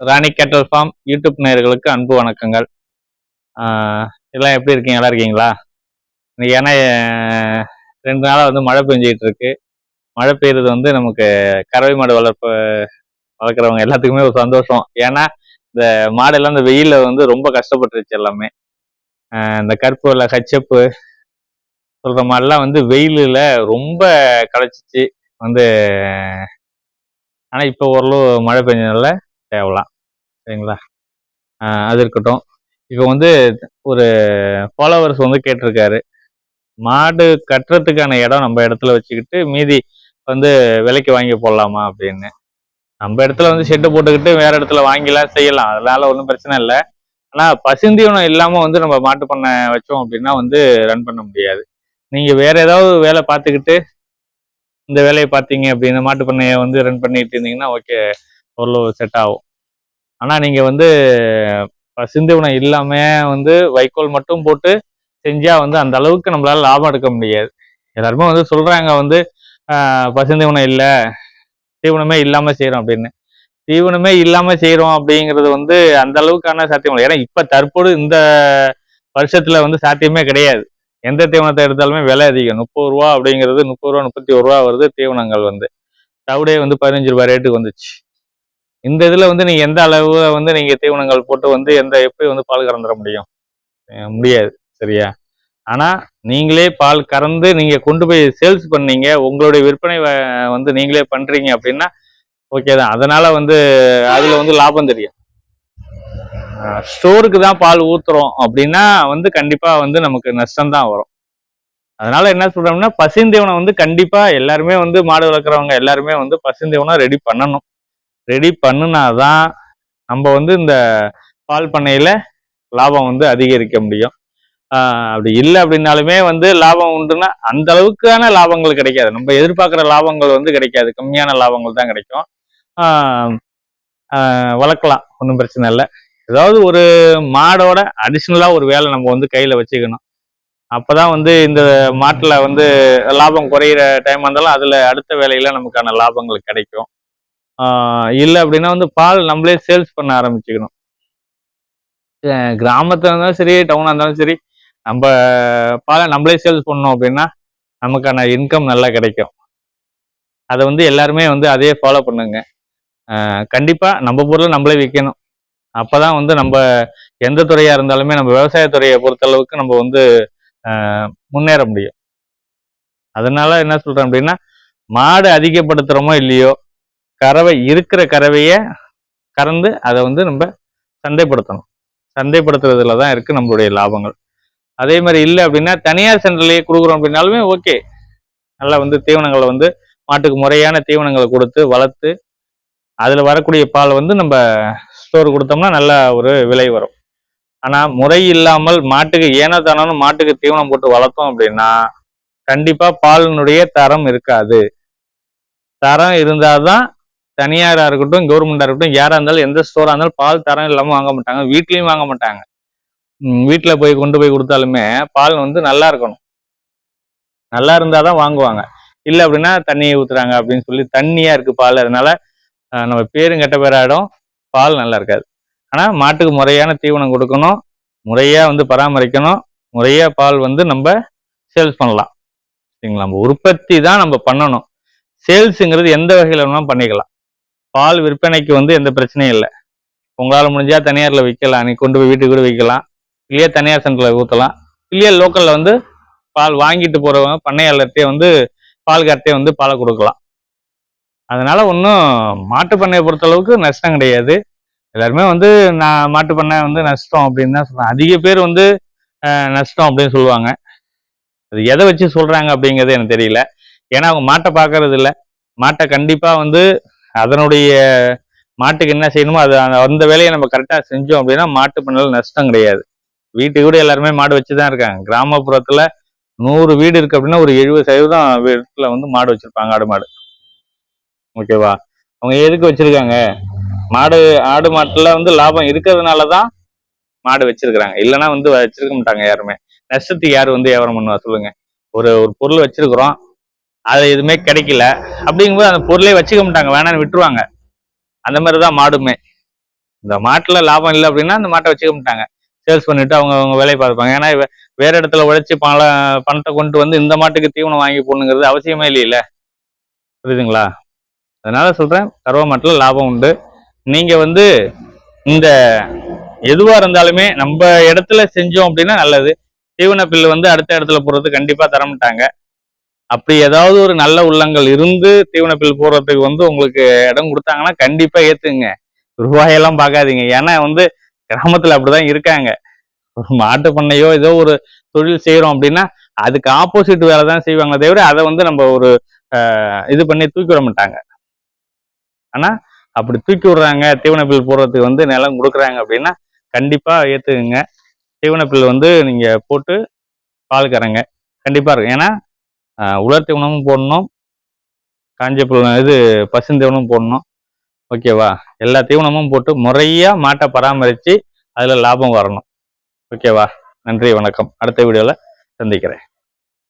ராணி கேட்டல் form YouTube நேயர்களுக்கு அன்பு வணக்கங்கள். எல்லாம் எப்படி இருக்கீங்க? நல்லா இருக்கீங்களா? இன்னைக்கு ஏன்னா 2 நாளாக வந்து மழை பெஞ்சிக்கிட்டு இருக்கு. மழை பெய்யுறது வந்து நமக்கு கறவை மாடு வளர்க்குறவங்க எல்லாத்துக்குமே ஒரு சந்தோஷம். ஏன்னா இந்த மாடெல்லாம் இந்த வெயிலில் வந்து ரொம்ப கஷ்டப்பட்டுருச்சு எல்லாமே. இந்த கருப்பு வெள்ளை ஹெச்எப்பு சொல்கிற மாடெல்லாம் வந்து வெயிலில் ரொம்ப களைச்சிச்சு வந்து. ஆனால் இப்போ ஓரளவு மழை பெஞ்சதுனால தேவலாம், சரிங்களா? அது இருக்கட்டும். இப்போ வந்து ஒரு ஃபாலோவர்ஸ் வந்து கேட்டிருக்காரு, மாடு கட்டுறதுக்கான இடம் நம்ம இடத்துல வச்சுக்கிட்டு மீதி வந்து விலைக்கு வாங்கி போடலாமா அப்படின்னு. நம்ம இடத்துல வந்து ஷெட்டு போட்டுக்கிட்டு வேற இடத்துல வாங்கிலாம் செய்யலாம், அதனால ஒன்றும் பிரச்சனை இல்லை. ஆனால் பசுந்தீவனம் இல்லாமல் வந்து நம்ம மாட்டு பண்ணை வச்சோம் அப்படின்னா வந்து ரன் பண்ண முடியாது. நீங்கள் வேற ஏதாவது வேலை பார்த்துக்கிட்டு இந்த வேலையை பார்த்தீங்க அப்படின்னு மாட்டு பண்ணையை வந்து ரன் பண்ணிட்டு இருந்தீங்கன்னா ஓகே, ஓரளவு செட் ஆகும். ஆனால் நீங்கள் வந்து பசுந்தீவனம் இல்லாம வந்து வைக்கோல் மட்டும் போட்டு செஞ்சா வந்து அந்த அளவுக்கு நம்மளால லாபம் எடுக்க முடியாது. எல்லாருமே வந்து சொல்றாங்க வந்து பசுந்தீவனம் இல்லை, தீவனமே இல்லாம செய்யறோம் அப்படின்னு. தீவனமே இல்லாம செய்யறோம் அப்படிங்கிறது வந்து அந்த அளவுக்கான சாத்தியம் இல்லை. ஏன்னா இப்ப தற்போது இந்த வருஷத்துல வந்து சாத்தியமே கிடையாது. எந்த தீவனத்தை எடுத்தாலுமே விலை அதிகம். 30 ரூபா அப்படிங்கிறது 30 ரூபா 31 ரூபா வருது. தீவனங்கள் வந்து தவிடே வந்து 15 ரூபாய் ரேட்டுக்கு வந்துச்சு. இந்த இதுல வந்து நீங்க எந்த அளவு வந்து நீங்க தீவனங்கள் போட்டு வந்து எப்படி வந்து பால் கறந்துட முடியும்? முடியாது, சரியா? ஆனா நீங்களே பால் கறந்து நீங்க கொண்டு போய் சேல்ஸ் பண்ணீங்க, உங்களுடைய விற்பனை வந்து நீங்களே பண்றீங்க அப்படின்னா ஓகே தான். அதனால வந்து அதுல வந்து லாபம் தெரியும். ஸ்டோருக்கு தான் பால் ஊத்துறோம் அப்படின்னா வந்து கண்டிப்பா வந்து நமக்கு நஷ்டம் தான் வரும். அதனால என்ன சொல்றோம்னா, பசுந்தீவனம் வந்து கண்டிப்பா எல்லாருமே வந்து மாடு வளர்க்குறவங்க எல்லாருமே வந்து பசுந்தீவனம் ரெடி பண்ணணும். ரெடி பண்ணுனாதான் நம்ம வந்து இந்த பால் பண்ணையில லாபம் வந்து அதிகரிக்க முடியும். அப்படி இல்லை அப்படின்னாலுமே வந்து லாபம் உண்டுன்னா அந்த அளவுக்கான லாபங்கள் கிடைக்காது. நம்ம எதிர்பார்க்குற லாபங்கள் வந்து கிடைக்காது, கம்மியான லாபங்கள் தான் கிடைக்கும். வளர்க்கலாம், ஒன்றும் பிரச்சனை இல்லை. ஏதாவது ஒரு மாடோட அடிஷ்னலா ஒரு வேலை நம்ம வந்து கையில வச்சுக்கணும். அப்பதான் வந்து இந்த மாட்டுல வந்து லாபம் குறையிற டைம் இருந்தாலும் அதுல அடுத்த வேலையில நமக்கான லாபங்கள் கிடைக்கும். இல்லை அப்படின்னா வந்து பால் நம்மளே சேல்ஸ் பண்ண ஆரம்பிச்சுக்கணும். கிராமத்துல இருந்தாலும் சரி, டவுனா இருந்தாலும் சரி, நம்ம பாலை நம்மளே சேல்ஸ் பண்ணோம் அப்படின்னா நமக்கான இன்கம் நல்லா கிடைக்கும். அதை வந்து எல்லாருமே வந்து அதே ஃபாலோ பண்ணுங்க. கண்டிப்பா நம்ம பொருளை நம்மளே விற்கணும். அப்பதான் வந்து நம்ம எந்த துறையா இருந்தாலுமே நம்ம விவசாயத்துறையை பொறுத்தளவுக்கு நம்ம வந்து முன்னேற முடியும். அதனால என்ன சொல்றேன் அப்படின்னா, மாடு அதிகப்படுத்துறோமோ இல்லையோ, இருக்கிற கறவைய கறந்து அதை வந்து நம்ம சந்தைப்படுத்தணும். சந்தைப்படுத்துறதுல தான் இருக்கு நம்மளுடைய லாபங்கள். அதே மாதிரி இல்லை அப்படின்னா தனியார் சென்டர்லயே கொடுக்குறோம் அப்படின்னாலுமே ஓகே. நல்லா வந்து தீவனங்களை வந்து மாட்டுக்கு முறையான தீவனங்களை கொடுத்து வளர்த்து அதுல வரக்கூடிய பால் வந்து நம்ம ஸ்டோர் கொடுத்தோம்னா நல்ல ஒரு விலை வரும். ஆனா முறை இல்லாமல் மாட்டுக்கு ஏனோ தானோ மாட்டுக்கு தீவனம் போட்டு வளர்த்தோம் அப்படின்னா கண்டிப்பா பாலினுடைய தரம் இருக்காது. தரம் இருந்தாதான் தனியாரா இருக்கட்டும், கவர்மெண்டா இருக்கட்டும், யாரா இருந்தாலும் எந்த ஸ்டோரா இருந்தாலும் பால் தரம் இல்லாம வாங்க மாட்டாங்க. வீட்லயும் வாங்க மாட்டாங்க. வீட்டுல போய் கொண்டு போய் கொடுத்தாலுமே பால் வந்து நல்லா இருக்கணும். நல்லா இருந்தாதான் வாங்குவாங்க. இல்லை அப்படின்னா தண்ணியை ஊத்துறாங்க அப்படின்னு சொல்லி தண்ணியா இருக்கு பால், அதனால நம்ம பேரும் கெட்ட பேராயிடும், பால் நல்லா இருக்காது. ஆனா மாட்டுக்கு முறையான தீவனம் கொடுக்கணும், முறையா வந்து பராமரிக்கணும், முறையா பால் வந்து நம்ம சேல்ஸ் பண்ணலாம், சரிங்களா? நம்ம உற்பத்தி தான் நம்ம பண்ணணும். சேல்ஸுங்கிறது எந்த வகையில வேணாலும் பண்ணிக்கலாம். பால் விற்பனைக்கு வந்து எந்த பிரச்சனையும் இல்லை. உங்களால் முடிஞ்சா தனியார்ல விற்கலாம், நீ கொண்டு போய் வீட்டுக்கு கூட விற்கலாம், இல்லையா தனியார் சென்டர்ல ஊற்றலாம், இல்லையா லோக்கல்ல வந்து பால் வாங்கிட்டு போறவங்க பண்ணையாளர்கிட்டே வந்து பால்கார்ட்டே வந்து பாலை கொடுக்கலாம். அதனால ஒன்றும் மாட்டு பண்ணையை பொறுத்த அளவுக்கு நஷ்டம் கிடையாது. எல்லாருமே வந்து நான் மாட்டு பண்ணை வந்து நஷ்டம் அப்படின்னு தான் சொல்றேன். அதிக பேர் வந்து நஷ்டம் அப்படின்னு சொல்லுவாங்க. அது எதை வச்சு சொல்றாங்க அப்படிங்கிறது எனக்கு தெரியல. ஏன்னா அவங்க மாட்டை பார்க்கறது இல்லை. மாட்டை கண்டிப்பா வந்து அதனுடைய மாட்டுக்கு என்ன செய்யணுமோ அது அந்த வேலையை நம்ம கரெக்டாக செஞ்சோம் அப்படின்னா மாட்டு பண்ணையில நஷ்டம் கிடையாது. வீட்டுக்கு கூட எல்லாருமே மாடு வச்சுதான் இருக்காங்க. கிராமப்புறத்துல 100 வீடு இருக்கு அப்படின்னா ஒரு 70% வீட்டுல வந்து மாடு வச்சிருப்பாங்க, ஆடு மாடு. ஓகேவா? அவங்க எதுக்கு வச்சிருக்காங்க? ஆடு மாட்டுல வந்து லாபம் இருக்கிறதுனாலதான் மாடு வச்சிருக்கிறாங்க. இல்லைன்னா வந்து வச்சிருக்க மாட்டாங்க யாருமே. நஷ்டத்துக்கு யாரு வந்து வியாபாரம் பண்ணுவா சொல்லுங்க? ஒரு பொருள் வச்சிருக்கிறோம், அது எதுவுமே கிடைக்கல அப்படிங்கும்போது அந்த பொருளே வச்சுக்க மாட்டாங்க, வேணான்னு விட்டுருவாங்க. அந்த மாதிரிதான் மாடுமே. இந்த மாட்டுல லாபம் இல்லை அப்படின்னா அந்த மாட்டை வச்சுக்க மாட்டாங்க, சேல்ஸ் பண்ணிட்டு அவங்க அவங்க வேலையை பார்ப்பாங்க. ஏன்னா வேற இடத்துல உழைச்சி பணத்தை கொண்டு வந்து இந்த மாட்டுக்கு தீவனம் வாங்கி போடணுங்கிறது அவசியமே இல்லையில. புரியுதுங்களா? அதனால சொல்றேன், கறவை மாட்டுல லாபம் உண்டு. நீங்க வந்து இந்த எதுவா இருந்தாலுமே நம்ம இடத்துல செஞ்சோம் அப்படின்னா நல்லது. தீவன பில்லு வந்து அடுத்த இடத்துல போடுறது கண்டிப்பா தரமாட்டாங்க. அப்படி ஏதாவது ஒரு நல்ல உள்ளங்கள் இருந்து தீவன பில் போடுறதுக்கு வந்து உங்களுக்கு இடம் கொடுத்தாங்கன்னா கண்டிப்பா ஏத்துங்க. ரூபாயெல்லாம் பார்க்காதீங்க. ஏன்னா வந்து கிராமத்துல அப்படிதான் இருக்காங்க. ஒரு மாட்டு பண்ணையோ ஏதோ ஒரு தொழில் செய்யறோம் அப்படின்னா அதுக்கு ஆப்போசிட் வேலை தான் செய்வாங்க தவிர அதை வந்து நம்ம ஒரு இது பண்ணி தூக்கி விட மாட்டாங்க. ஆனா அப்படி தூக்கி விடுறாங்க, தீவன பில் போடுறதுக்கு வந்து நிலம் கொடுக்குறாங்க அப்படின்னா கண்டிப்பா ஏத்துக்குங்க. தீவன பில் வந்து நீங்க போட்டு பால் கறங்க கண்டிப்பா இருக்கும். ஏன்னா உலர் தீவனமும் போடணும், காஞ்ச புல் இது பசுந்தீவனமும் போடணும். ஓகேவா? எல்லா தீவனமும் போட்டு முறையா மாட்டை பராமரித்து அதில் லாபம் வரணும். ஓகேவா? நன்றி, வணக்கம். அடுத்த வீடியோவில் சந்திக்கிறேன்.